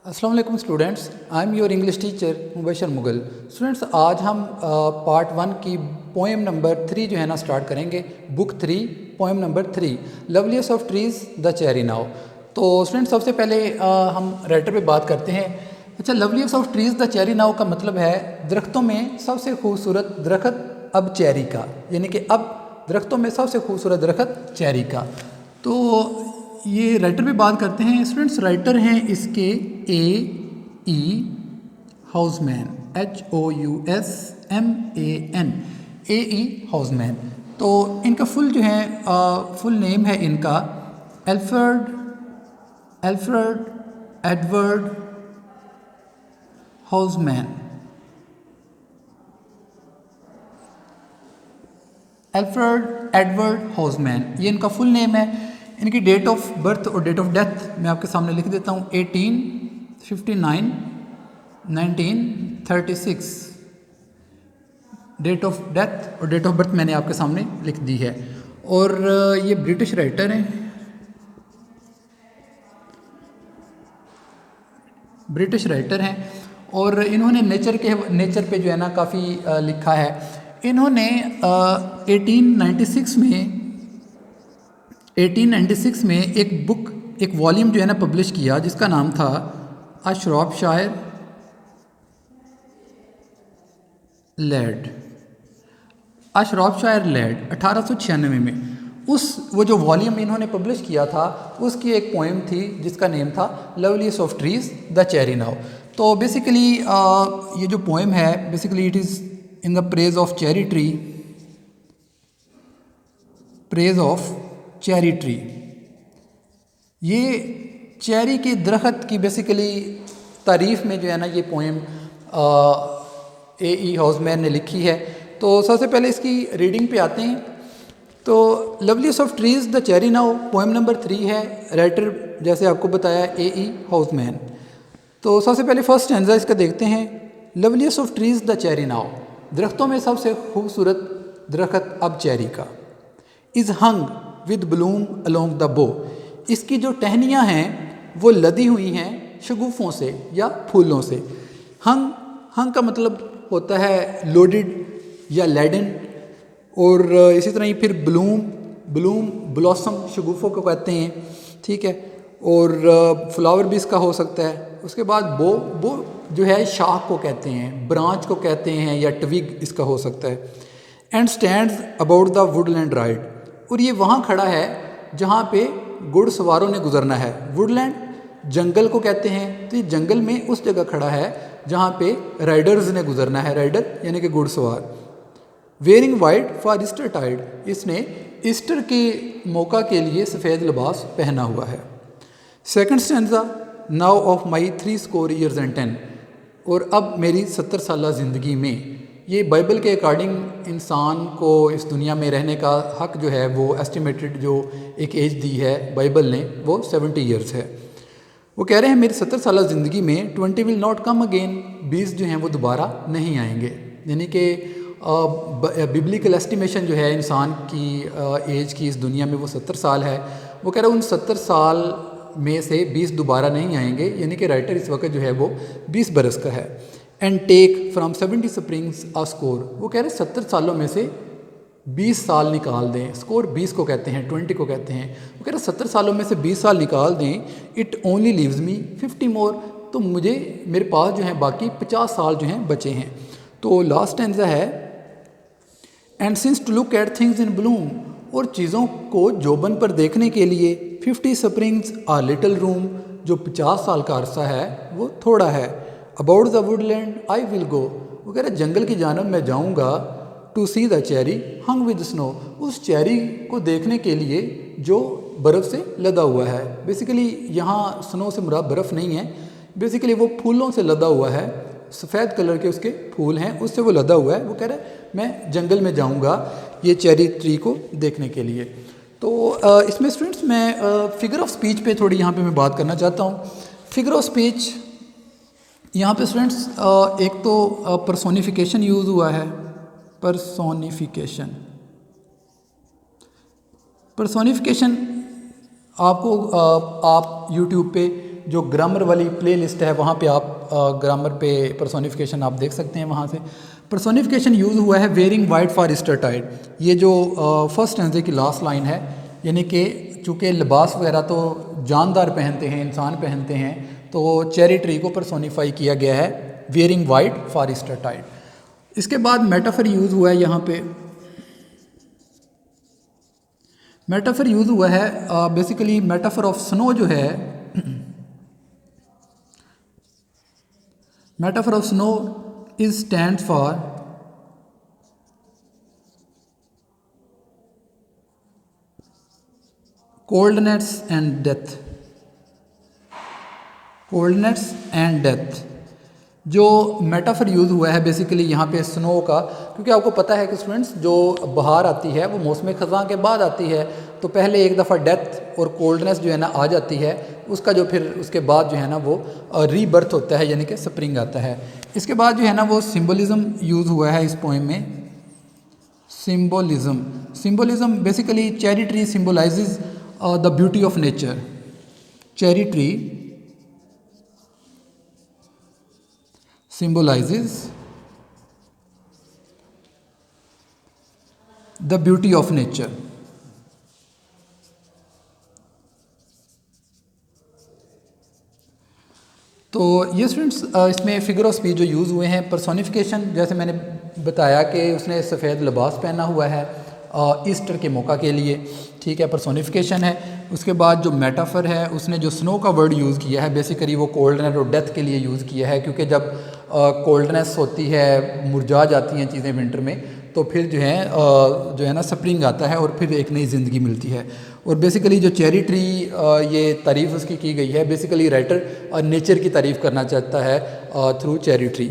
अस्सलाम वालेकुम students, I am your English teacher Mubashar Mughal. Students, आज हम पार्ट 1 की पोएम नंबर 3 जो है ना स्टार्ट करेंगे। Book 3 poem number 3 loveliest of trees the cherry now. तो स्टूडेंट्स, सबसे पहले हम राइटर पे बात करते हैं। अच्छा, loveliest of trees the cherry now का मतलब है दरख्तों में सबसे खूबसूरत दरख्त अब चेरी का, यानी कि अब दरख्तों में सबसे खूबसूरत दरख्त चेरी का। तो ये राइटर पे बात करते हैं। स्टूडेंट्स, राइटर हैं इसके A.E. Houseman, HOUSMAN, A.E. Houseman. तो इनका फुल जो है फुल नेम है इनका Alfred Edward houseman. Alfred Edward houseman, ये इनका फुल नेम है। इनकी डेट ऑफ बर्थ और डेट ऑफ डेथ मैं आपके सामने लिख देता हूँ। 1859 1936 डेट ऑफ डेथ और डेट ऑफ बर्थ मैंने आपके सामने लिख दी है। और ये ब्रिटिश राइटर हैं, ब्रिटिश राइटर हैं। और इन्होंने नेचर पे जो है ना काफ़ी लिखा है। इन्होंने 1896 में एक वॉल्यूम जो है ना पब्लिश किया जिसका नाम था अ श्रॉपशायर लैड। 1896 में वो जो वॉल्यूम इन्होंने पब्लिश किया था उसकी एक पोएम थी जिसका नेम था loveliest of trees the cherry now. तो बेसिकली ये जो पोएम है basically it is in the praise of cherry tree, praise of cherry tree. ये चेरी के दरख्त की बेसिकली तारीफ़ में जो है ना ये पोएम A.E. हाउसमैन ने लिखी है। तो सबसे पहले इसकी रीडिंग पे आते हैं। तो loveliest of trees the cherry now poem number 3 है। राइटर जैसे आपको बताया A.E. हाउसमैन। तो सबसे पहले फर्स्ट स्टैंजा इसका देखते हैं। Loveliest of trees the cherry now, दरख्तों में सबसे खूबसूरत दरख्त अब चेरी का। Is hung with bloom along the bough, इसकी जो टहनियाँ हैं वो लदी हुई हैं शगुफ़ों से या फूलों से। हंग का मतलब होता है लोडेड या लेडन। और इसी तरह ही फिर ब्लूम ब्लॉसम शगुफ़ों को कहते हैं, ठीक है। और फ्लावर भी इसका हो सकता है। उसके बाद बो जो है शाख को कहते हैं, ब्रांच को कहते हैं, या ट्विग इसका हो सकता है। And stands about the Woodland ride, और ये वहाँ खड़ा है जहाँ पे घुड़सवारों ने गुजरना है। वुडलैंड जंगल को कहते हैं, तो ये जंगल में उस जगह खड़ा है जहाँ पे राइडर्स ने गुजरना है। राइडर यानी कि घुड़सवार। Wearing white for Easter tide, इसने ईस्टर के मौका के लिए सफ़ेद लिबास पहना हुआ है। Second stanza, now of my 60 years and 10, और अब मेरी 70 साला ज़िंदगी में। ये बाइबल के अकॉर्डिंग इंसान को इस दुनिया में रहने का हक जो है वो एस्टिमेटेड जो एक एज दी है बाइबल ने वो 70 years है। वो कह रहे हैं मेरी 70 साला ज़िंदगी में 20 विल नॉट कम अगेन, 20 जो हैं वो दोबारा नहीं आएंगे। यानी कि बिब्लिकल एस्टिमेशन जो है इंसान की एज की इस दुनिया में वो 70 साल है। वो कह रहे हैं उन 70 साल में से 20 दोबारा नहीं आएंगे, यानी कि राइटर इस वक्त जो है वो 20 बरस का है। And take from 70 springs a score, वो कह रहे हैं 70 सालों में से 20 साल निकाल दें। स्कोर 20 को कहते हैं, 20 को कहते हैं। वो कह रहे हैं 70 सालों में से 20 साल निकाल दें। इट ओनली लीव्स मी 50 मोर, तो मुझे मेरे पास जो है बाकी 50 साल जो हैं बचे हैं। तो लास्ट स्टैंजा है, and since to look at things in Bloom, और चीज़ों को जोबन पर देखने के लिए 50 स्प्रिंग्स आ लिटिल रूम, जो 50 साल का अरसा है वो थोड़ा है। About the woodland I will go, वो कह रहे जंगल की जानब मैं जाऊँगा। To see the cherry hung with snow, उस चेरी को देखने के लिए जो बर्फ़ से लदा हुआ है। बेसिकली यहाँ स्नो से मुराद बर्फ़ नहीं है, बेसिकली वो फूलों से लदा हुआ है। सफ़ेद कलर के उसके फूल हैं, उससे वो लदा हुआ है। वो कह रहे हैं मैं जंगल में जाऊँगा ये चेरी ट्री को देखने के लिए। तो इसमें स्टूडेंट्स मैं फिगर ऑफ स्पीच पे थोड़ी यहाँ पे मैं बात करना चाहता हूँ। फिगर ऑफ स्पीच यहाँ पे स्टूडेंट्स एक तो पर्सोनिफिकेशन यूज़ हुआ है। पर्सोनिफिकेशन आपको आप यूट्यूब पे जो ग्रामर वाली प्ले लिस्ट है वहाँ पे आप ग्रामर पे पर्सोनिफिकेशन आप देख सकते हैं वहाँ से। पर्सोनिफिकेशन यूज़ हुआ है wearing white for Easter tide, ये जो फर्स्ट स्टैंजे की लास्ट लाइन है, यानी कि चूँकि लिबास वगैरह तो जानदार पहनते हैं, इंसान पहनते हैं, तो चेरी ट्री को पर्सोनीफाई किया गया है wearing white for Easter tide. इसके बाद मेटाफर यूज़ हुआ है, यहाँ पे मेटाफर यूज़ हुआ है बेसिकली मेटाफर ऑफ स्नो जो है, metaphor of snow is stand for coldness and death, coldness and death. जो मेटाफर यूज़ हुआ है बेसिकली यहाँ पे स्नो का, क्योंकि आपको पता है कि स्टूडेंट्स जो बहार आती है वो मौसम ख़ज़ां के बाद आती है, तो पहले एक दफ़ा डेथ और कोल्डनेस जो है ना आ जाती है, उसका जो फिर उसके बाद जो है ना वो रीबर्थ होता है, यानी कि स्प्रिंग आता है। इसके बाद जो है ना वो सिम्बोलिज़म यूज़ हुआ है इस पोएम में, symbolism. Symbolism basically cherry tree symbolises the beauty of nature, चेरी ट्री symbolizes the beauty of nature। तो ये स्टूडेंट्स इसमें फिगर ऑफ स्पीच जो यूज़ हुए हैं, पर्सोनिफिकेशन जैसे मैंने बताया कि उसने सफ़ेद लिबास पहना हुआ है ईस्टर के मौका के लिए, ठीक है, पर्सोनिफिकेशन है। उसके बाद जो मेटाफर है उसने जो स्नो का वर्ड यूज़ किया है बेसिकली वो कोल्डनेस और डेथ के लिए यूज़ किया है, क्योंकि जब कोल्डनेस होती है, मुरझा जाती हैं चीज़ें विंटर में, तो फिर जो है ना स्प्रिंग आता है और फिर एक नई ज़िंदगी मिलती है। और बेसिकली जो चेरी ट्री ये तारीफ़ उसकी की गई है, बेसिकली राइटर नेचर की तारीफ़ करना चाहता है थ्रू चेरी ट्री।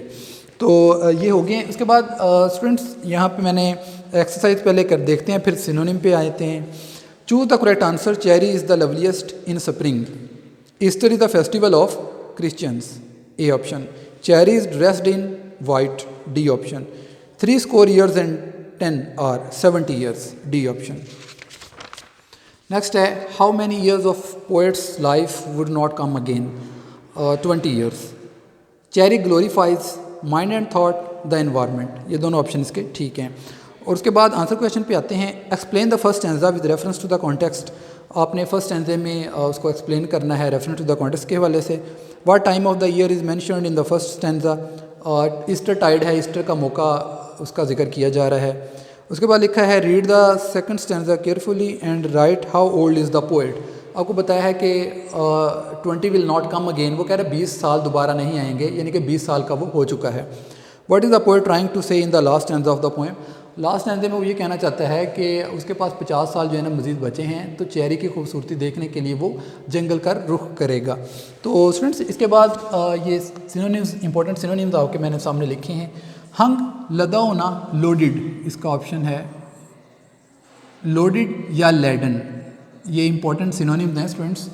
तो ये हो गए। उसके बाद स्टूडेंट्स यहाँ पे मैंने एक्सरसाइज पहले कर देखते हैं, फिर सिनोनिम पे आते हैं। Choose the correct answer, cherry is the loveliest in spring, Easter is the festival of Christians, A option. Cherry is dressed in white, D option. 70 years and 10 are 70 years, D option. Next है how many years of poet's life would not come again, 20 years। Cherry glorifies mind and thought the environment, ये दोनों option इसके ठीक हैं। और उसके बाद answer question पे आते हैं। Explain the first stanza with reference to the context, आपने फर्स्ट स्टैंजे में उसको एक्सप्लेन करना है रेफरेंस टू द कॉन्टेक्स्ट के हवाले से। What time of the year is mentioned in the first stanza, Easter tide है, ईस्टर का मौका उसका जिक्र किया जा रहा है। उसके बाद लिखा है read the second stanza carefully and right how old is the poet. आपको बताया है कि 20 विल नॉट कम अगेन, वो कह रहे हैं 20 साल दोबारा नहीं आएंगे, यानी कि 20 साल का वो हो चुका है। What is the poet trying to say in the last stanza of the poem, last स्टैंजे में वो ये कहना चाहता है कि उसके पास 50 साल जो है ना मज़ीद बचे हैं, तो चेरी की खूबसूरती देखने के लिए वो जंगल का रुख करेगा। तो स्टूडेंट्स इसके बाद ये सिनोनिम्स, इंपॉर्टेंट सिनोनिम्स आपके मैंने सामने लिखे हैं। हंग, लदाउना, लोडेड, इसका ऑप्शन है लोडेड या लेडन, ये इंपॉर्टेंट सिनोनिम्स हैं स्टूडेंट्स।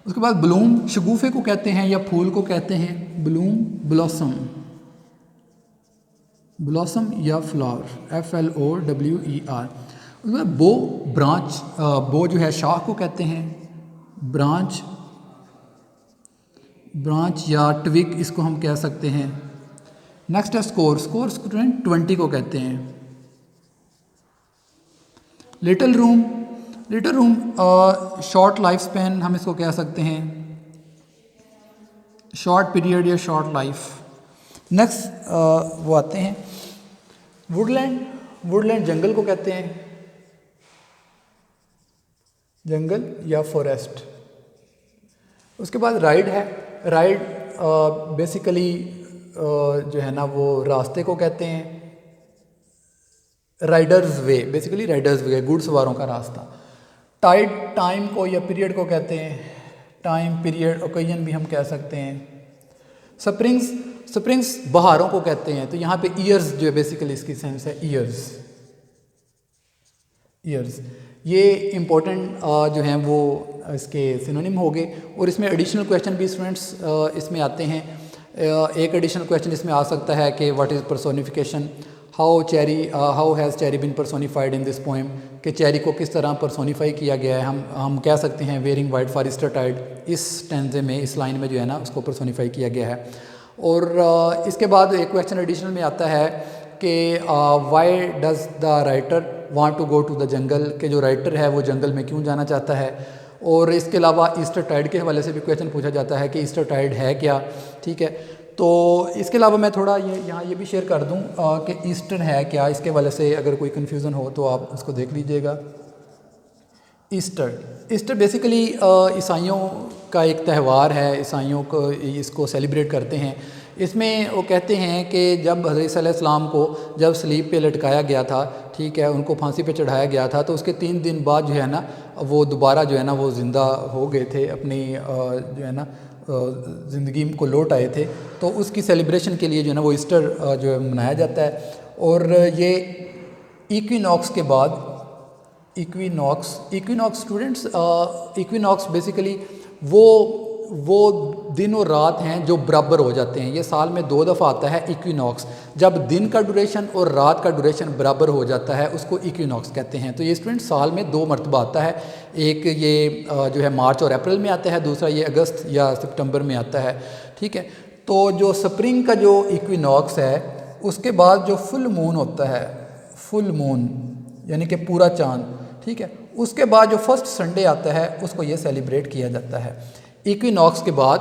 उसके बाद ब्लूम, शगुफे को कहते हैं या फूल को कहते हैं, ब्लूम, ब्लॉसम, ब्लॉसम या फ्लावर, FLOWER। उसके बाद बो, ब्रांच, बो जो है शाख को कहते हैं, ब्रांच, ब्रांच या ट्विग इसको हम कह सकते हैं। नेक्स्ट है स्कोर, स्कोर स्टूडेंट 20 को कहते हैं। Little room, little room short life span हम इसको कह सकते हैं, शॉर्ट पीरियड या शॉर्ट लाइफ। नेक्स्ट वो आते हैं वुडलैंड, वुडलैंड जंगल को कहते हैं, जंगल या फॉरेस्ट। उसके बाद राइड है, राइड बेसिकली जो है ना वो रास्ते को कहते हैं, राइडर्स वे, बेसिकली राइडर्स वे, घुड़सवारों का रास्ता। टाइड, टाइम को या पीरियड को कहते हैं, टाइम, पीरियड, ओकेजन भी हम कह सकते हैं। स्प्रिंग्स, स्प्रिंग्स बहारों को कहते हैं, तो यहाँ पे ईयर्स जो है बेसिकली इसकी सेंस है ईयर्स, ईयर्स। ये इम्पोर्टेंट जो हैं वो इसके सिनोनिम हो गए। और इसमें एडिशनल क्वेश्चन भी स्टूडेंट्स इसमें आते हैं। एक एडिशनल क्वेश्चन इसमें आ सकता है कि what is personification, how has cherry been personified in this poem, कि चेरी को किस तरह परसोनीफाई किया गया है। हम कह सकते हैं wearing white for Easter tide, इस स्टैंजे में, इस लाइन में जो है ना उसको परसोनीफाई किया गया है। और इसके बाद एक क्वेश्चन एडिशनल में आता है कि why does the writer want to go to the jungle, के जो राइटर है वो जंगल में क्यों जाना चाहता है। और इसके अलावा ईस्टर टाइड के हवाले से भी क्वेश्चन पूछा जाता है कि ईस्टर टाइड है क्या, ठीक है। तो इसके अलावा मैं थोड़ा यहाँ ये भी शेयर कर दूँ कि ईस्टर है क्या, इसके हवाले से अगर कोई कन्फ्यूज़न हो तो आप उसको देख लीजिएगा। ईस्टर बेसिकली ईसाइयों का एक त्यौहार है, ईसाइयों को इसको सेलिब्रेट करते हैं। इसमें वो कहते हैं कि जब हज़रत ईसा अलैहिस्सलाम को जब सलीब पे लटकाया गया था, ठीक है, उनको फांसी पे चढ़ाया गया था, तो उसके 3 दिन बाद जो है ना वो दोबारा जो है ना वो ज़िंदा हो गए थे, अपनी जो है ना ज़िंदगी को लौट आए थे। तो उसकी सेलिब्रेशन के लिए जो है ना वो ईस्टर जो है मनाया जाता है। और ये इक्विनॉक्स के बाद, इक्विनॉक्स स्टूडेंट्स, इक्विनॉक्स बेसिकली वो दिन और रात हैं जो बराबर हो जाते हैं। ये साल में 2 दफ़ा आता है इक्विनॉक्स, जब दिन का ड्यूरेशन और रात का ड्यूरेशन बराबर हो जाता है उसको इक्विनॉक्स कहते हैं। तो ये स्टूडेंट साल में 2 मरतबा आता है, एक ये जो है मार्च और अप्रैल में आता है, दूसरा ये अगस्त या सितंबर में आता है, ठीक है। तो जो स्प्रिंग का जो इक्विनॉक्स है उसके बाद जो फुल मून होता है, फुल मून यानी कि पूरा चांद, ठीक है, उसके बाद जो फर्स्ट संडे आता है उसको ये सेलिब्रेट किया जाता है। इक्विनॉक्स के बाद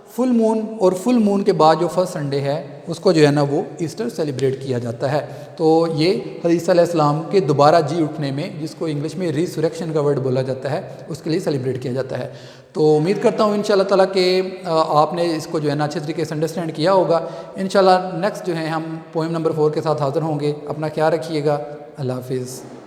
फुल मून और फुल मून के बाद जो फर्स्ट संडे है उसको जो है ना वो ईस्टर सेलिब्रेट किया जाता है। तो ये हज़रत ईसा अलैहिस्सलाम के दोबारा जी उठने में, जिसको इंग्लिश में रिसरेक्शन का वर्ड बोला जाता है, उसके लिए सेलिब्रेट किया जाता है। तो उम्मीद करता हूँ इंशाल्लाह ताला कि आपने इसको जो है ना अच्छे तरीके से अंडरस्टैंड किया होगा। इंशाल्लाह नेक्स्ट जो है हम पोएम नंबर 4 के साथ हाज़िर होंगे। अपना ख्याल रखिएगा। अल्लाह हाफिज़।